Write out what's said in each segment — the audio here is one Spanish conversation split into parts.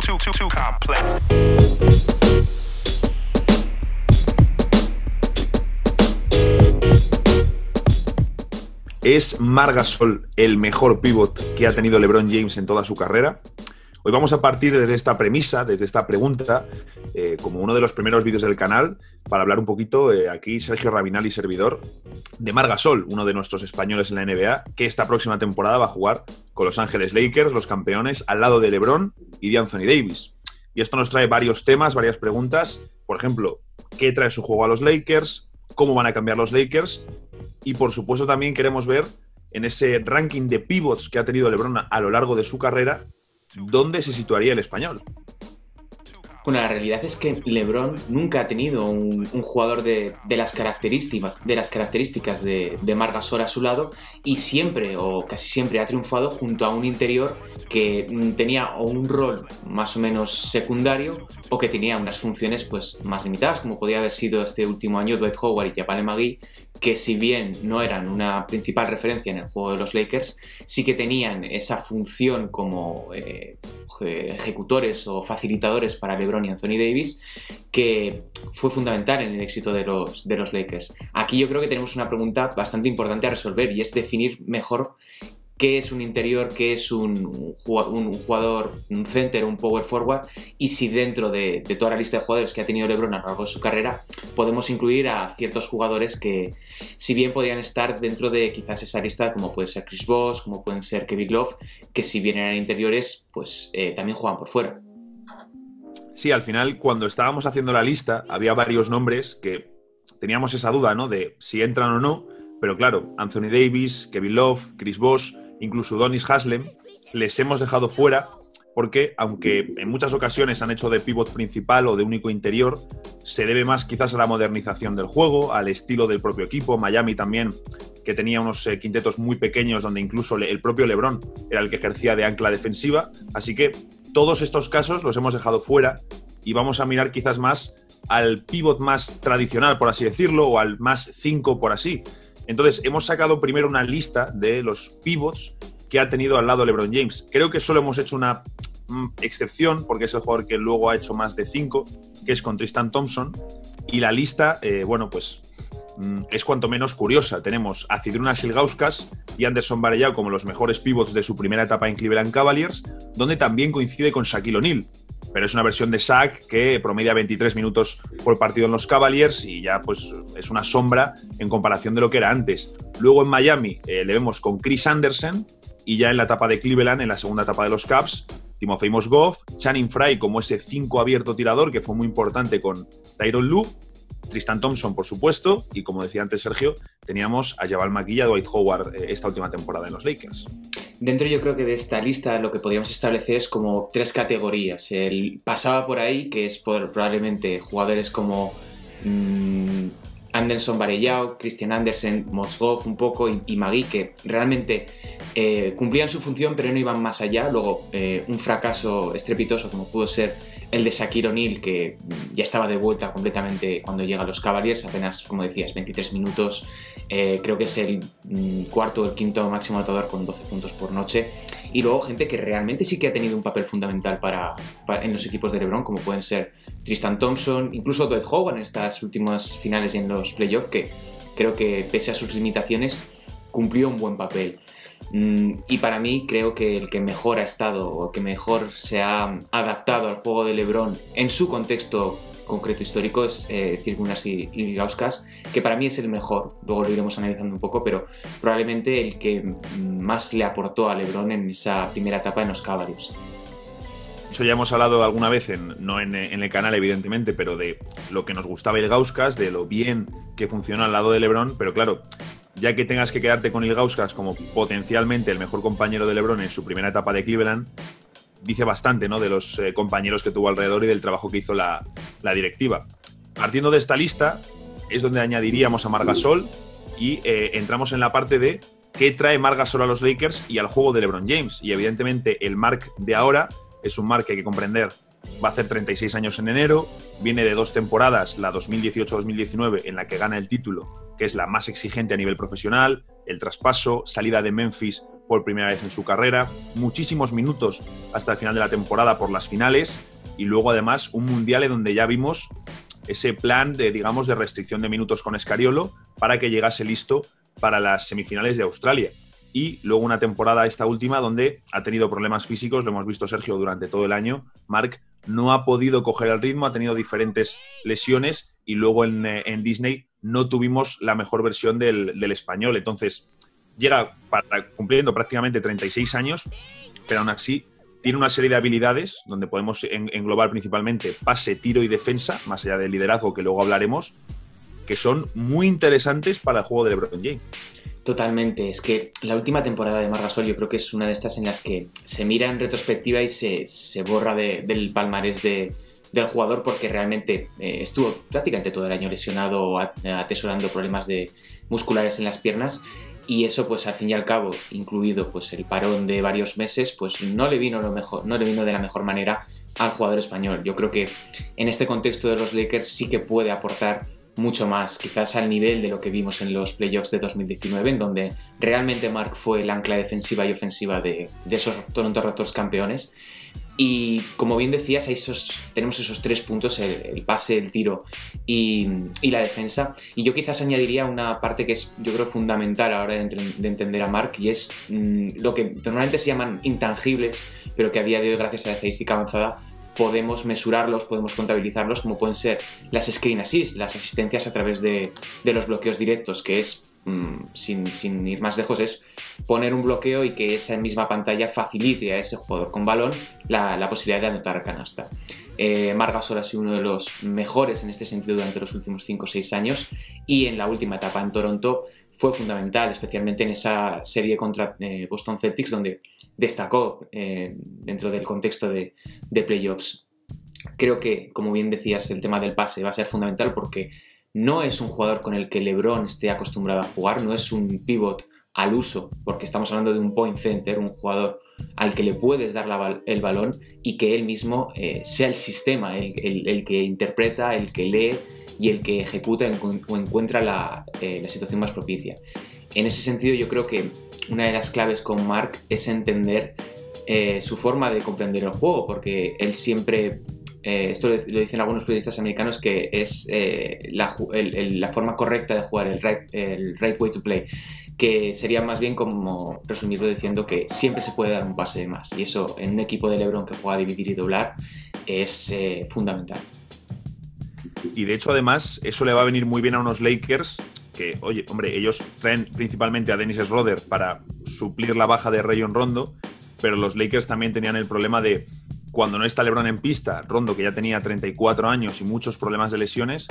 too complex. ¿Es Marc Gasol el mejor pívot que ha tenido LeBron James en toda su carrera? Hoy vamos a partir desde esta premisa, desde esta pregunta, como uno de los primeros vídeos del canal, para hablar un poquito, aquí Sergio Rabinal y servidor, de Marc Gasol, uno de nuestros españoles en la NBA, que esta próxima temporada va a jugar con Los Ángeles Lakers, los campeones, al lado de LeBron y de Anthony Davis. Y esto nos trae varios temas, varias preguntas. Por ejemplo, ¿qué trae su juego a los Lakers? ¿Cómo van a cambiar los Lakers? Y por supuesto también queremos ver en ese ranking de pivots que ha tenido LeBron a lo largo de su carrera, ¿dónde se situaría el español? Bueno, la realidad es que LeBron nunca ha tenido un jugador de las características de Marc Gasol a su lado, y siempre o casi siempre ha triunfado junto a un interior que tenía o un rol más o menos secundario o que tenía unas funciones pues más limitadas, como podía haber sido este último año Dwight Howard y Jamal Magui, que si bien no eran una principal referencia en el juego de los Lakers, sí que tenían esa función como ejecutores o facilitadores para LeBron y Anthony Davis, que fue fundamental en el éxito de los Lakers. Aquí yo creo que tenemos una pregunta bastante importante a resolver, y es definir mejor qué es un interior, qué es un jugador, un center, un power forward, y si dentro de toda la lista de jugadores que ha tenido LeBron a lo largo de su carrera podemos incluir a ciertos jugadores que, si bien podrían estar dentro de quizás esa lista, como puede ser Chris Bosh, como pueden ser Kevin Love, que si bien eran interiores, pues también juegan por fuera. Sí, al final, cuando estábamos haciendo la lista, había varios nombres que teníamos esa duda, ¿no?, de si entran o no, pero claro, Anthony Davis, Kevin Love, Chris Bosh, incluso Udonis Haslem, les hemos dejado fuera porque, aunque en muchas ocasiones han hecho de pívot principal o de único interior, se debe más quizás a la modernización del juego, al estilo del propio equipo. Miami también, que tenía unos quintetos muy pequeños donde incluso el propio LeBron era el que ejercía de ancla defensiva. Así que todos estos casos los hemos dejado fuera y vamos a mirar quizás más al pívot más tradicional, por así decirlo, o al más 5, por así. Entonces, hemos sacado primero una lista de los pivots que ha tenido al lado LeBron James. Creo que solo hemos hecho una excepción, porque es el jugador que luego ha hecho más de 5, que es con Tristan Thompson. Y la lista, bueno, pues es cuanto menos curiosa. Tenemos a Zydrunas Ilgauskas y Anderson Varejão como los mejores pivots de su primera etapa en Cleveland Cavaliers, donde también coincide con Shaquille O'Neal. Pero es una versión de Shaq que promedia 23 minutos por partido en los Cavaliers y ya pues es una sombra en comparación de lo que era antes. Luego en Miami le vemos con Chris Andersen, y ya en la etapa de Cleveland, en la segunda etapa de los Cavs, Timofey Mozgov, Channing Frye como ese 5 abierto tirador que fue muy importante con Tyronn Lue, Tristan Thompson, por supuesto, y como decía antes Sergio, teníamos a Jamal Magui y a Dwight Howard esta última temporada en los Lakers. Dentro, yo creo que de esta lista lo que podríamos establecer es como 3 categorías. Pasaba por ahí, que es probablemente jugadores como Anderson Varejão, Christian Andersen, Mozgov un poco y Magui, que realmente cumplían su función pero no iban más allá. Luego un fracaso estrepitoso como pudo ser el de Shaquille O'Neal, que ya estaba de vuelta completamente cuando llega a los Cavaliers, apenas, como decías, 23 minutos. Creo que es el cuarto o el quinto máximo anotador con 12 puntos por noche. Y luego gente que realmente sí que ha tenido un papel fundamental en los equipos de LeBron, como pueden ser Tristan Thompson, incluso Dwight Howard en estas últimas finales y en los playoffs, que creo que pese a sus limitaciones cumplió un buen papel. Y para mí creo que el que mejor ha estado o que mejor se ha adaptado al juego de LeBron en su contexto concreto histórico es Zydrunas Ilgauskas, que para mí es el mejor. Luego lo iremos analizando un poco, pero probablemente el que más le aportó a LeBron en esa primera etapa en los Cavaliers. Eso ya hemos hablado alguna vez, no en el canal evidentemente, pero de lo que nos gustaba Ilgauskas, de lo bien que funcionó al lado de LeBron, pero claro, ya que tengas que quedarte con Ilgauskas como potencialmente el mejor compañero de LeBron en su primera etapa de Cleveland, dice bastante, ¿no?, de los compañeros que tuvo alrededor y del trabajo que hizo la directiva. Partiendo de esta lista es donde añadiríamos a Marc Gasol y entramos en la parte de qué trae Marc Gasol a los Lakers y al juego de LeBron James. Y evidentemente el Marc de ahora es un Marc que hay que comprender. Va a hacer 36 años en enero, viene de 2 temporadas, la 2018-2019, en la que gana el título, que es la más exigente a nivel profesional, el traspaso, salida de Memphis por primera vez en su carrera, muchísimos minutos hasta el final de la temporada por las finales y luego además un mundial en donde ya vimos ese plan de, digamos, de restricción de minutos con Scariolo para que llegase listo para las semifinales de Australia. Y luego una temporada, esta última, donde ha tenido problemas físicos, lo hemos visto Sergio durante todo el año. Marc no ha podido coger el ritmo, ha tenido diferentes lesiones y luego en Disney no tuvimos la mejor versión del español. Entonces llega cumpliendo prácticamente 36 años, pero aún así tiene una serie de habilidades donde podemos englobar principalmente pase, tiro y defensa, más allá del liderazgo que luego hablaremos, que son muy interesantes para el juego de LeBron James. Totalmente, es que la última temporada de Marc Gasol yo creo que es una de estas en las que se mira en retrospectiva y se borra del palmarés del jugador porque realmente estuvo prácticamente todo el año lesionado, atesorando problemas musculares en las piernas y eso pues al fin y al cabo, incluido pues el parón de varios meses, pues no le vino de la mejor manera al jugador español. Yo creo que en este contexto de los Lakers sí que puede aportar mucho más, quizás al nivel de lo que vimos en los playoffs de 2019, en donde realmente Marc fue el ancla defensiva y ofensiva de esos Toronto Raptors campeones. Y como bien decías, tenemos esos 3 puntos, el pase, el tiro y la defensa. Y yo quizás añadiría una parte que es, yo creo, fundamental a la hora de entender a Marc, y es lo que normalmente se llaman intangibles, pero que a día de hoy, gracias a la estadística avanzada, podemos mesurarlos, podemos contabilizarlos, como pueden ser las screen assists, las asistencias a través de los bloqueos directos, que es, sin ir más lejos, es poner un bloqueo y que esa misma pantalla facilite a ese jugador con balón la posibilidad de anotar canasta. Marc Gasol ha sido uno de los mejores en este sentido durante los últimos 5 o 6 años y en la última etapa en Toronto fue fundamental, especialmente en esa serie contra Boston Celtics, donde destacó dentro del contexto de playoffs. Creo que, como bien decías, el tema del pase va a ser fundamental porque no es un jugador con el que LeBron esté acostumbrado a jugar, no es un pivot al uso, porque estamos hablando de un point center, un jugador al que le puedes dar el balón y que él mismo sea el sistema, el que interpreta, el que lee y el que ejecuta o encuentra la situación más propicia. En ese sentido, yo creo que una de las claves con Marc es entender su forma de comprender el juego, porque él siempre, esto lo dicen algunos periodistas americanos, que es la forma correcta de jugar, el right way to play, que sería más bien como resumirlo diciendo que siempre se puede dar un pase de más, y eso en un equipo de LeBron que juega a dividir y doblar es fundamental. Y de hecho, además, eso le va a venir muy bien a unos Lakers que, oye, hombre, ellos traen principalmente a Dennis Schroeder para suplir la baja de Rajon Rondo, pero los Lakers también tenían el problema de cuando no está LeBron en pista, Rondo, que ya tenía 34 años y muchos problemas de lesiones,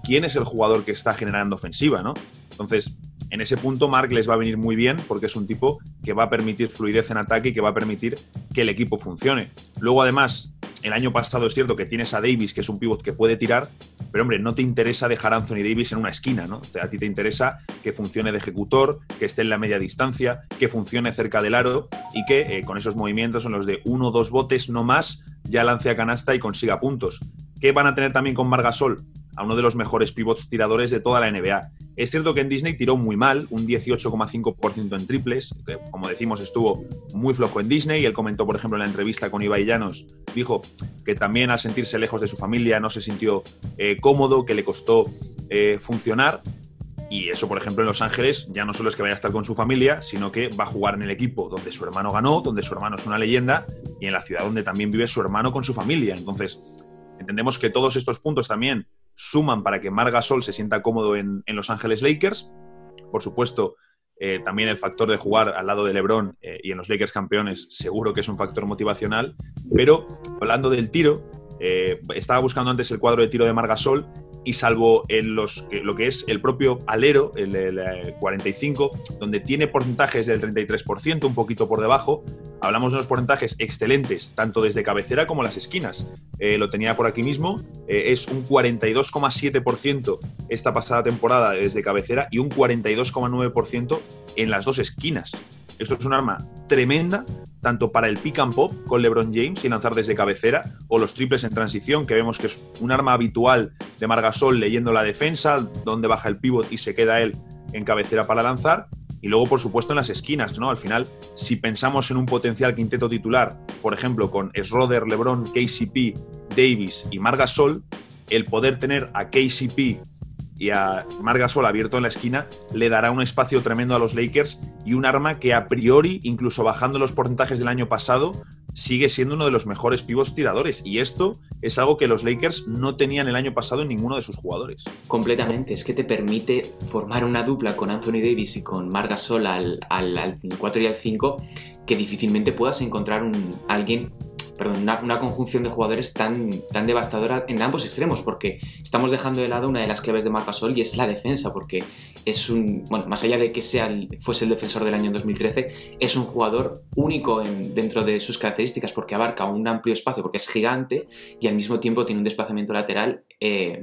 ¿quién es el jugador que está generando ofensiva, no? Entonces, en ese punto Marc les va a venir muy bien porque es un tipo que va a permitir fluidez en ataque y que va a permitir que el equipo funcione. Luego, además, el año pasado es cierto que tienes a Davis, que es un pívot que puede tirar, pero, hombre, no te interesa dejar a Anthony Davis en una esquina, ¿no? A ti te interesa que funcione de ejecutor, que esté en la media distancia, que funcione cerca del aro y que con esos movimientos en los de 1 o 2 botes, no más, ya lance a canasta y consiga puntos. ¿Qué van a tener también con Marc Gasol? A uno de los mejores pivots tiradores de toda la NBA. Es cierto que en Disney tiró muy mal, un 18,5% en triples, que, como decimos, estuvo muy flojo en Disney. Él comentó, por ejemplo, en la entrevista con Ibai Llanos, dijo que también al sentirse lejos de su familia no se sintió cómodo, que le costó funcionar. Y eso, por ejemplo, en Los Ángeles ya no solo es que vaya a estar con su familia, sino que va a jugar en el equipo donde su hermano ganó, donde su hermano es una leyenda, y en la ciudad donde también vive su hermano con su familia. Entonces, entendemos que todos estos puntos también suman para que Marc Gasol se sienta cómodo en Los Ángeles Lakers. Por supuesto, también el factor de jugar al lado de LeBron y en los Lakers campeones seguro que es un factor motivacional. Pero hablando del tiro, estaba buscando antes el cuadro de tiro de Marc Gasol y salvo en lo que es el propio alero, el 45, donde tiene porcentajes del 33%, un poquito por debajo, hablamos de unos porcentajes excelentes, tanto desde cabecera como las esquinas. Lo tenía por aquí mismo, es un 42,7% esta pasada temporada desde cabecera y un 42,9% en las dos esquinas. Esto es un arma tremenda, tanto para el pick and pop con LeBron James y lanzar desde cabecera, o los triples en transición, que vemos que es un arma habitual de Marc Gasol leyendo la defensa, donde baja el pívot y se queda él en cabecera para lanzar, Y luego, por supuesto, en las esquinas, ¿no? Al final, si pensamos en un potencial quinteto titular, por ejemplo, con Schroeder, LeBron, KCP, Davis y Marc Gasol, el poder tener a KCP y a Marc Gasol abierto en la esquina le dará un espacio tremendo a los Lakers y un arma que a priori, incluso bajando los porcentajes del año pasado, sigue siendo uno de los mejores pivots tiradores. Y esto es algo que los Lakers no tenían el año pasado en ninguno de sus jugadores. Completamente, es que te permite formar una dupla con Anthony Davis y con Marc Gasol al 4 y al 5 que difícilmente puedas encontrar una conjunción de jugadores tan devastadora en ambos extremos, porque estamos dejando de lado una de las claves de Marc Gasol y es la defensa, porque es más allá de que fuese el defensor del año en 2013, es un jugador único dentro de sus características, porque abarca un amplio espacio, porque es gigante y al mismo tiempo tiene un desplazamiento lateral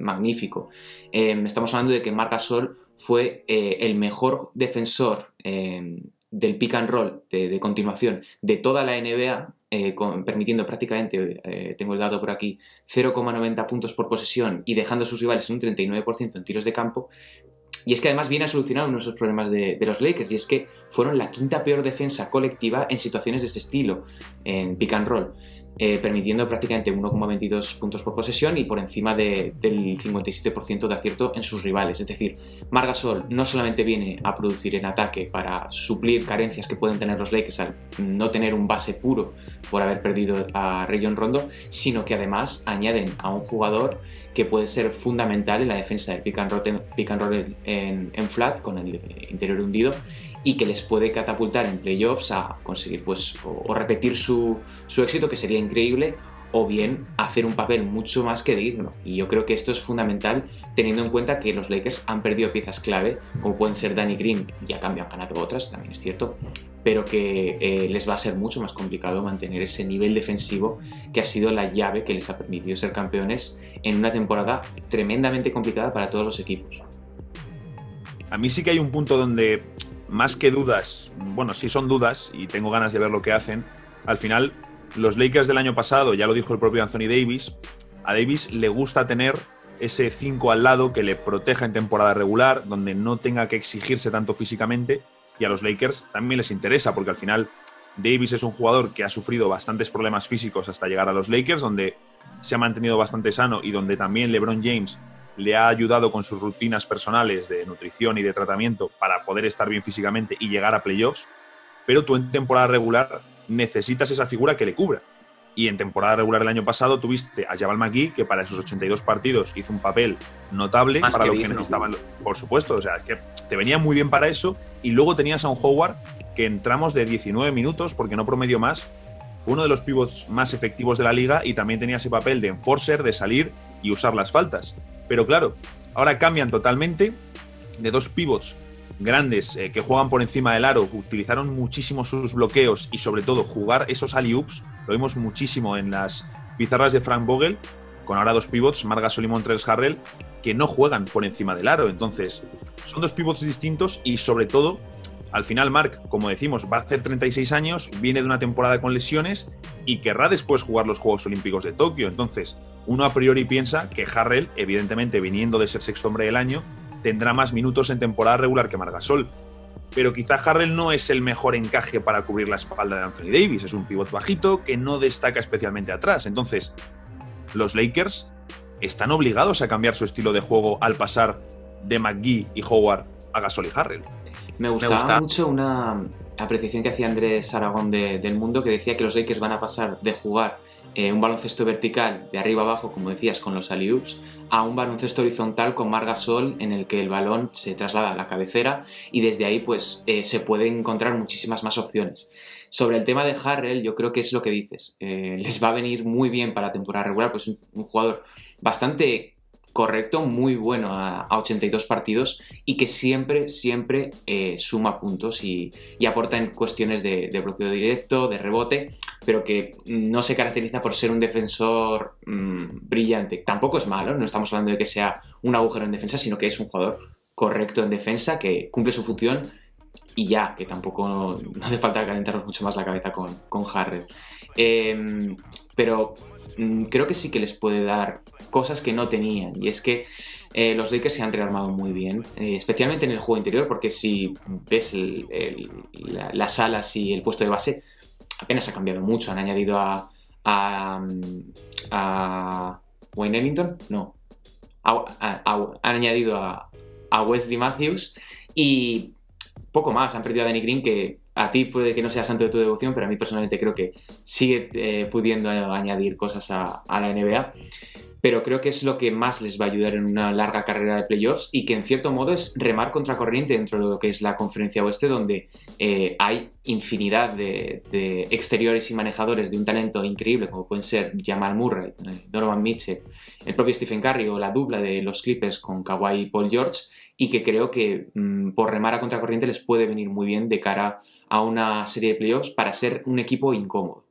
magnífico. Estamos hablando de que Marc Gasol fue el mejor defensor del pick and roll de continuación de toda la NBA, permitiendo prácticamente, tengo el dato por aquí, 0,90 puntos por posesión y dejando a sus rivales en un 39% en tiros de campo. Y es que además viene a solucionar uno de esos problemas de los Lakers, y es que fueron la quinta peor defensa colectiva en situaciones de este estilo, en pick and roll, permitiendo prácticamente 1,22 puntos por posesión y por encima del 57% de acierto en sus rivales. Es decir, Marc Gasol no solamente viene a producir en ataque para suplir carencias que pueden tener los Lakers al no tener un base puro por haber perdido a Rajon Rondo, sino que además añaden a un jugador que puede ser fundamental en la defensa del pick and roll en flat, con el interior hundido, y que les puede catapultar en playoffs a conseguir o repetir su éxito, que sería increíble, o bien hacer un papel mucho más que digno. Y yo creo que esto es fundamental teniendo en cuenta que los Lakers han perdido piezas clave, como pueden ser Danny Green, y a cambio han ganado otras, también es cierto, pero que les va a ser mucho más complicado mantener ese nivel defensivo que ha sido la llave que les ha permitido ser campeones en una temporada tremendamente complicada para todos los equipos. A mí sí que hay un punto donde, más que dudas, bueno, sí son dudas y tengo ganas de ver lo que hacen. Al final, los Lakers del año pasado, ya lo dijo el propio Anthony Davis, a Davis le gusta tener ese 5 al lado que le proteja en temporada regular, donde no tenga que exigirse tanto físicamente, y a los Lakers también les interesa, porque al final Davis es un jugador que ha sufrido bastantes problemas físicos hasta llegar a los Lakers, donde se ha mantenido bastante sano y donde también LeBron James le ha ayudado con sus rutinas personales de nutrición y de tratamiento para poder estar bien físicamente y llegar a playoffs, pero tú en temporada regular necesitas esa figura que le cubra. Y en temporada regular el año pasado tuviste a Jamal McGee, que para esos 82 partidos hizo un papel notable más para que lo que necesitaban, por supuesto. O sea, que te venía muy bien para eso. Y luego tenías a un Howard que en tramos de 19 minutos, porque no promedió más, fue uno de los pivots más efectivos de la liga y también tenía ese papel de enforcer, de salir y usar las faltas. Pero claro, ahora cambian totalmente de dos pivots grandes que juegan por encima del aro, utilizaron muchísimo sus bloqueos y sobre todo jugar esos alley-oops, lo vimos muchísimo en las pizarras de Frank Vogel, con ahora dos pivots, Marc Gasol y Montrezl Harrell, que no juegan por encima del aro. Entonces, son dos pivots distintos y sobre todo, al final Marc, como decimos, va a hacer 36 años, viene de una temporada con lesiones y querrá después jugar los Juegos Olímpicos de Tokio. Entonces, uno a priori piensa que Harrell, evidentemente viniendo de ser sexto hombre del año, tendrá más minutos en temporada regular que Marc Gasol. Pero quizá Harrell no es el mejor encaje para cubrir la espalda de Anthony Davis. Es un pivot bajito que no destaca especialmente atrás. Entonces, los Lakers están obligados a cambiar su estilo de juego al pasar de McGee y Howard a Gasol y Harrell. Me gustaba mucho una apreciación que hacía Andrés Aragón del Mundo, que decía que los Lakers van a pasar de jugar un baloncesto vertical de arriba abajo, como decías, con los alley-oops, a un baloncesto horizontal con Marc Gasol, en el que el balón se traslada a la cabecera y desde ahí pues se pueden encontrar muchísimas más opciones. Sobre el tema de Harrell, yo creo que es lo que dices, les va a venir muy bien para la temporada regular, pues un jugador bastante correcto, muy bueno a 82 partidos y que siempre suma puntos y aporta en cuestiones de bloqueo directo, de rebote, pero que no se caracteriza por ser un defensor brillante. Tampoco es malo, no estamos hablando de que sea un agujero en defensa, sino que es un jugador correcto en defensa, que cumple su función y ya, que tampoco no hace falta calentarnos mucho más la cabeza con Harrell. Pero creo que sí que les puede dar cosas que no tenían, y es que los Lakers se han rearmado muy bien, especialmente en el juego interior, porque si ves las alas y el puesto de base, apenas ha cambiado mucho. Han añadido a Wayne Ellington, no, han añadido a Wesley Matthews y poco más. Han perdido a Danny Green, que a ti puede que no sea santo de tu devoción, pero a mí personalmente creo que sigue pudiendo añadir cosas a la NBA. Pero creo que es lo que más les va a ayudar en una larga carrera de playoffs, y que en cierto modo es remar contracorriente dentro de lo que es la conferencia oeste, donde hay infinidad de exteriores y manejadores de un talento increíble, como pueden ser Jamal Murray, Donovan Mitchell, el propio Stephen Curry, o la dupla de los Clippers con Kawhi y Paul George, y que creo que por remar a contracorriente les puede venir muy bien de cara a una serie de playoffs para ser un equipo incómodo.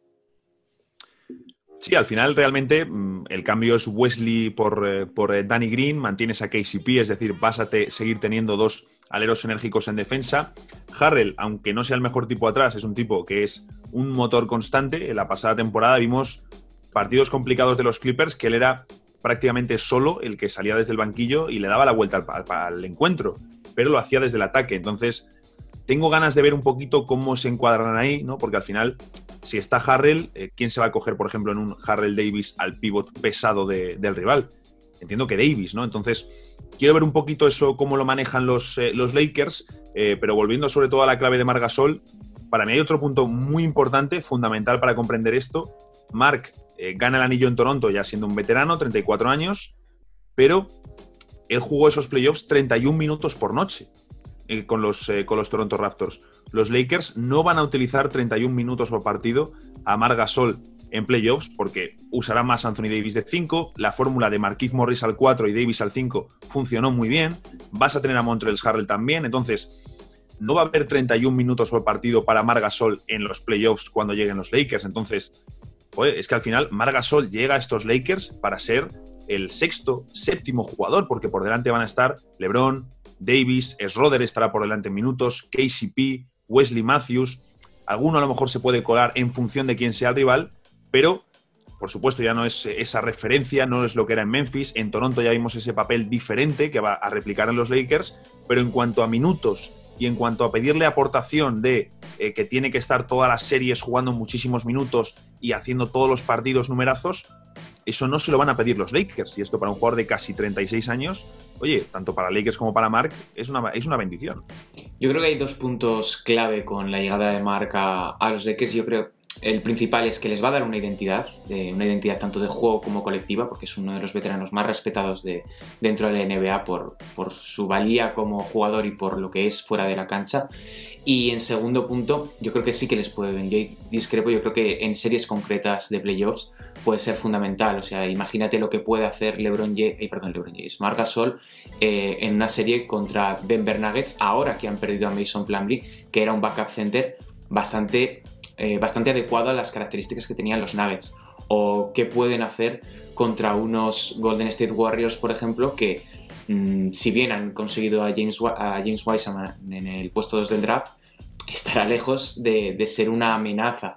Sí, al final realmente el cambio es Wesley por Danny Green, mantienes a KCP, es decir, vas a seguir teniendo dos aleros enérgicos en defensa. Harrell, aunque no sea el mejor tipo atrás, es un tipo que es un motor constante. En la pasada temporada vimos partidos complicados de los Clippers que él era prácticamente solo el que salía desde el banquillo y le daba la vuelta al encuentro, pero lo hacía desde el ataque. Entonces, tengo ganas de ver un poquito cómo se encuadran ahí, ¿no? Porque al final, si está Harrell, ¿quién se va a coger, por ejemplo, en un Harrell Davis al pívot pesado del rival? Entiendo que Davis, ¿no? Entonces, quiero ver un poquito eso, cómo lo manejan los Lakers, pero volviendo sobre todo a la clave de Marc Gasol, para mí hay otro punto muy importante, fundamental para comprender esto. Marc gana el anillo en Toronto ya siendo un veterano, 34 años, pero él jugó esos playoffs 31 minutos por noche con los Toronto Raptors. Los Lakers no van a utilizar 31 minutos por partido a Marc Gasol en playoffs, porque usará más Anthony Davis de 5, la fórmula de Markieff Morris al 4 y Davis al 5 funcionó muy bien, vas a tener a Montrezl Harrell también, entonces no va a haber 31 minutos por partido para Marc Gasol en los playoffs cuando lleguen los Lakers. Entonces, joder, es que al final Marc Gasol llega a estos Lakers para ser el sexto, séptimo jugador, porque por delante van a estar LeBron, Davis, Schroeder estará por delante en minutos, KCP, Wesley Matthews, alguno a lo mejor se puede colar en función de quién sea el rival, pero por supuesto ya no es esa referencia, no es lo que era en Memphis. En Toronto ya vimos ese papel diferente que va a replicar en los Lakers, pero en cuanto a minutos y en cuanto a pedirle aportación de que tiene que estar todas las series jugando muchísimos minutos y haciendo todos los partidos numerazos, eso no se lo van a pedir los Lakers. Y esto para un jugador de casi 36 años, oye, tanto para Lakers como para Marc, es una bendición. Yo creo que hay dos puntos clave con la llegada de Marc a los Lakers. Yo creo el principal es que les va a dar una identidad tanto de juego como colectiva, porque es uno de los veteranos más respetados dentro de la NBA por su valía como jugador y por lo que es fuera de la cancha. Y en segundo punto, yo creo que sí que les puede venir. Yo discrepo, yo creo que en series concretas de playoffs puede ser fundamental. O sea, imagínate lo que puede hacer Marc Gasol en una serie contra Denver Nuggets, ahora que han perdido a Mason Plumlee, que era un backup center bastante adecuado a las características que tenían los Nuggets. O qué pueden hacer contra unos Golden State Warriors, por ejemplo, que si bien han conseguido a James Wiseman en el puesto 2 del draft, estará lejos de ser una amenaza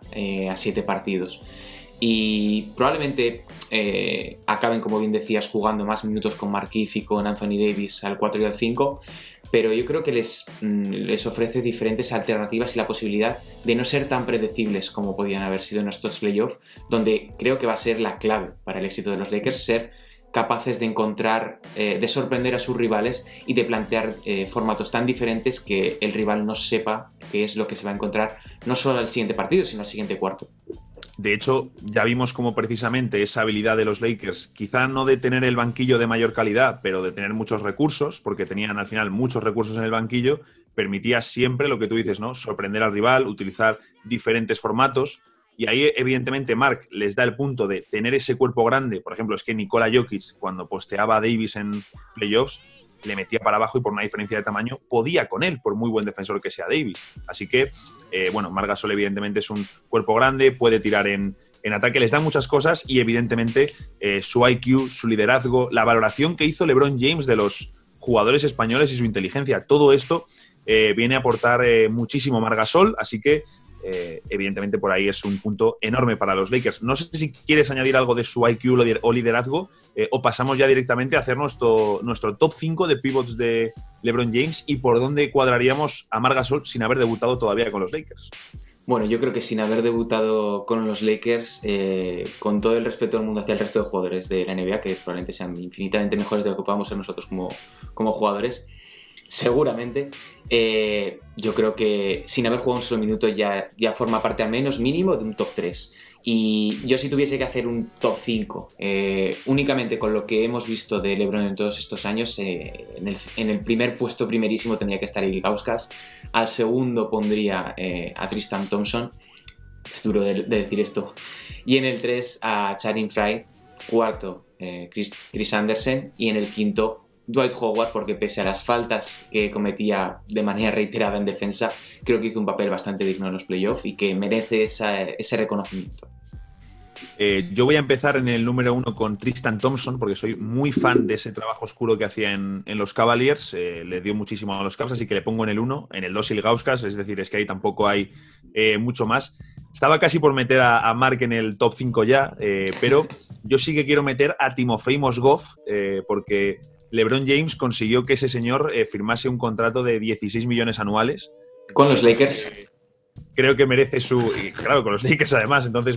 a 7 partidos. Y probablemente acaben, como bien decías, jugando más minutos con Markieff y con Anthony Davis al 4 y al 5, pero yo creo que les ofrece diferentes alternativas y la posibilidad de no ser tan predecibles como podían haber sido en estos playoffs, donde creo que va a ser la clave para el éxito de los Lakers, ser capaces de encontrar, de sorprender a sus rivales y de plantear formatos tan diferentes que el rival no sepa qué es lo que se va a encontrar, no solo al siguiente partido, sino al siguiente cuarto. De hecho, ya vimos cómo precisamente esa habilidad de los Lakers, quizá no de tener el banquillo de mayor calidad, pero de tener muchos recursos, porque tenían al final muchos recursos en el banquillo, permitía siempre lo que tú dices, ¿no? Sorprender al rival, utilizar diferentes formatos. Y ahí, evidentemente, Marc les da el punto de tener ese cuerpo grande. Por ejemplo, es que Nikola Jokic, cuando posteaba a Davis en playoffs, le metía para abajo y por una diferencia de tamaño podía con él, por muy buen defensor que sea Davis. Así que, Marc Gasol evidentemente es un cuerpo grande, puede tirar en ataque, les da muchas cosas y evidentemente su IQ, su liderazgo, la valoración que hizo LeBron James de los jugadores españoles y su inteligencia, todo esto viene a aportar muchísimo Marc Gasol, así que evidentemente por ahí es un punto enorme para los Lakers. No sé si quieres añadir algo de su IQ o liderazgo, o pasamos ya directamente a hacer nuestro top 5 de pivots de LeBron James y por dónde cuadraríamos a Marc Gasol sin haber debutado todavía con los Lakers. Bueno, yo creo que sin haber debutado con los Lakers, con todo el respeto del mundo hacia el resto de jugadores de la NBA, que probablemente sean infinitamente mejores de lo que podamos ser nosotros como jugadores, seguramente, yo creo que sin haber jugado un solo minuto ya forma parte al menos mínimo de un top 3. Y yo si tuviese que hacer un top 5, únicamente con lo que hemos visto de LeBron en todos estos años, en el primer puesto primerísimo tendría que estar Ilgauskas, al segundo pondría a Tristan Thompson, es duro de decir esto, y en el 3 a Channing Frye, cuarto Chris Andersen y en el quinto Dwight Howard, porque pese a las faltas que cometía de manera reiterada en defensa, creo que hizo un papel bastante digno en los playoffs y que merece ese reconocimiento. Yo voy a empezar en el número 1 con Tristan Thompson, porque soy muy fan de ese trabajo oscuro que hacía en los Cavaliers. Le dio muchísimo a los Cavs, así que le pongo en el 1. En el 2 Ilgauskas, es decir, es que ahí tampoco hay mucho más. Estaba casi por meter a Marc en el top 5 ya, pero yo sí que quiero meter a Timofey Mozgov, porque LeBron James consiguió que ese señor firmase un contrato de 16 millones anuales. Con los Lakers. Creo que merece claro, con los Lakers además, entonces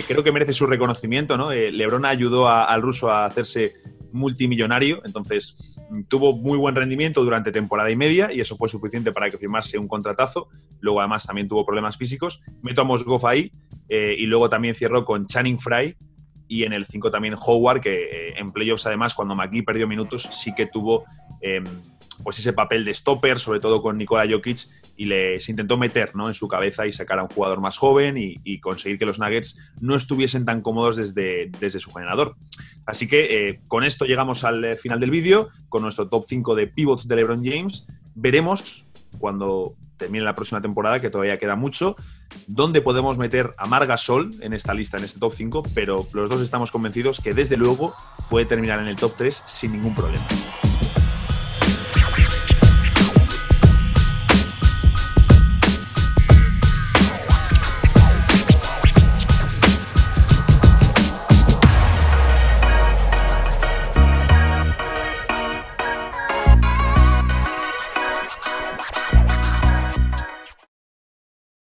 creo que merece su reconocimiento, ¿no? LeBron ayudó al ruso a hacerse multimillonario, entonces tuvo muy buen rendimiento durante temporada y media y eso fue suficiente para que firmase un contratazo. Luego además también tuvo problemas físicos. Meto a Mozgov ahí y luego también cierro con Channing Frye y en el 5 también Howard, que en playoffs además cuando McGee perdió minutos sí que tuvo pues ese papel de stopper, sobre todo con Nikola Jokic, y se intentó meter, ¿no?, en su cabeza y sacar a un jugador más joven y conseguir que los Nuggets no estuviesen tan cómodos desde su generador. Así que con esto llegamos al final del vídeo, con nuestro top 5 de pivots de LeBron James. Veremos cuando termine la próxima temporada, que todavía queda mucho, dónde podemos meter a Marc Gasol en esta lista, en este top 5, pero los dos estamos convencidos que desde luego puede terminar en el top 3 sin ningún problema.